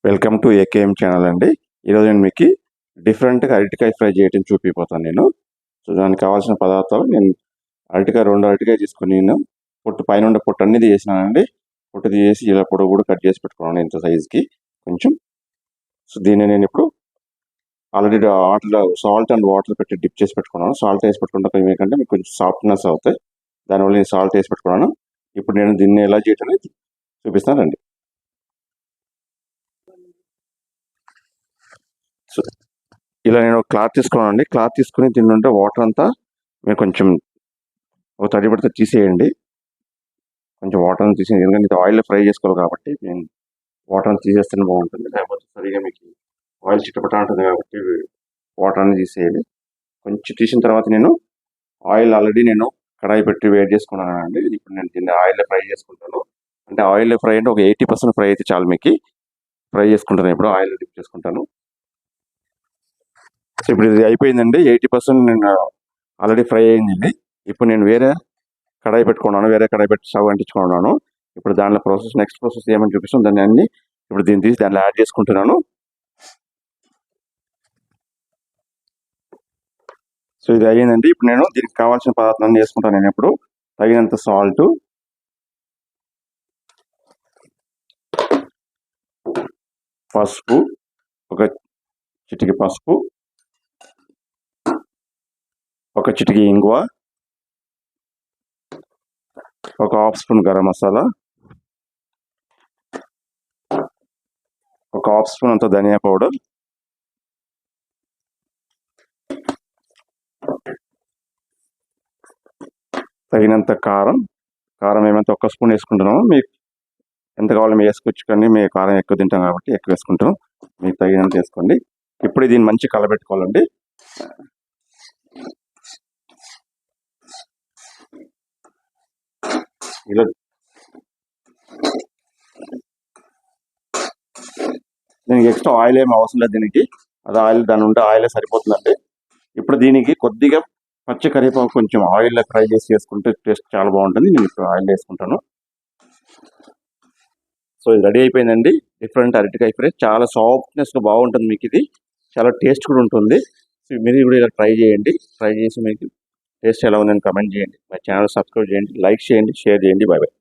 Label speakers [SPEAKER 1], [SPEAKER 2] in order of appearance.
[SPEAKER 1] Welcome to AKM channel అండి. ఈరోజు నేను మీకు డిఫరెంట్గా అరటికాయ ఫ్రై చేయడం చూపిపోతాను నేను. సో దానికి కావాల్సిన పదార్థాలు నేను రెండు అరటికాయ తీసుకుని నేను పైన ఉండే పొట్టు అన్ని తీసేసినానండి. పొట్టు తీసేసి ఇలా పొడవు కూడా కట్ చేసి పెట్టుకున్నాను ఇంత సైజుకి కొంచెం. సో దీన్ని నేను ఇప్పుడు ఆల్రెడీ వాటర్లో సాల్ట్ అండ్ వాటర్ పెట్టి డిప్ చేసి పెట్టుకున్నాను. సాల్ట్ వేసి పెట్టుకుంటే ఏంటంటే మీకు కొంచెం సాఫ్ట్నెస్ అవుతాయి. దానివల్ల నేను సాల్ట్ వేసి పెట్టుకున్నాను. ఇప్పుడు నేను దీన్ని ఎలా చేయటం చూపిస్తానండి. సో ఇలా నేను క్లాత్ తీసుకున్నానండి. క్లాత్ తీసుకుని దీని నుండి వాటర్ అంతా మీరు కొంచెం ఒక తడి పడితే తీసేయండి. కొంచెం వాటర్ అంతా తీసేయండి, ఎందుకంటే ఇది ఆయిల్లో ఫ్రై చేసుకోవాలి కాబట్టి నేను వాటర్ అంతా తీసేస్తేనే బాగుంటుంది. లేకపోతే సరిగా మీకు ఆయిల్ చిట్టపట ఉంటుంది కాబట్టి వాటర్ అనేది తీసేయాలి. కొంచెం తీసిన తర్వాత నేను ఆయిల్ ఆల్రెడీ నేను కడాయి పెట్టి వేడి చేసుకున్నానండి. ఇప్పుడు నేను దీన్ని ఆయిల్లో ఫ్రై చేసుకుంటాను. అంటే ఆయిల్లో ఫ్రై అంటే ఒక 80% ఫ్రై అయితే చాలు. మీకు ఫ్రై చేసుకుంటాను, ఇప్పుడు ఆయిల్ డిప్ చేసుకుంటాను. సో ఇప్పుడు ఇది అయిపోయిందండి. 80% నేను ఆల్రెడీ ఫ్రై అయింది ఇది. ఇప్పుడు నేను వేరే కడాయి పెట్టుకున్నాను, వేరే కడాయి పెట్టి స్టవ్ అంటించుకున్నాను. ఇప్పుడు దానిలో నెక్స్ట్ ప్రాసెస్ ఏమని చూపిస్తాను. దాన్ని అన్ని ఇప్పుడు దీన్ని తీసి దాంట్లో యాడ్ చేసుకుంటున్నాను. సో ఇది అయ్యిందండి. ఇప్పుడు నేను దీనికి కావాల్సిన పదార్థాన్ని వేసుకుంటాను. నేను ఇప్పుడు తగినంత సాల్ట్, పసుపు, ఒక చిటికి పసుపు, ఒక చిటికి ఇంగువ, ఒక హాఫ్ స్పూన్ గరం మసాలా, ఒక హాఫ్ స్పూన్ అంత ధనియా పౌడర్, తగినంత కారం. కారం ఏమంటే ఒక స్పూన్ వేసుకుంటున్నాము. మీకు ఎంత కావాలో మేము వేసుకోవచ్చు, కానీ మేము కారం ఎక్కువ తింటాం కాబట్టి ఎక్కువ వేసుకుంటాం. మీకు తగినంత వేసుకోండి. ఇప్పుడు దీన్ని మంచి కలబెట్టుకోవాలండి. ఇలా దీనికి ఎక్స్ట్రా ఆయిల్ ఏమి అవసరం లేదు. దీనికి అది ఆయిల్ దాని ఉంటే ఆయిలే సరిపోతుందండి. ఇప్పుడు దీనికి కొద్దిగా పచ్చి కరివేపాకు కొంచెం ఆయిల్లో ఫ్రై చేసి వేసుకుంటే టేస్ట్ చాలా బాగుంటుంది. నేను ఇప్పుడు ఆయిల్ వేసుకుంటాను. సో ఇది రెడీ అయిపోయిందండి. డిఫరెంట్ అరటికాయ ఫ్రై చాలా సాఫ్ట్నెస్గా బాగుంటుంది. మీకు ఇది చాలా టేస్ట్ కూడా ఉంటుంది. సో మీరు కూడా ఇలా ట్రై చేయండి. ట్రై చేసి మీకు టేస్ట్ ఎలా ఉందని కమెంట్ చేయండి. మా ఛానల్ సబ్స్క్రైబ్ చేయండి, లైక్ చేయండి, షేర్ చేయండి. Bye bye.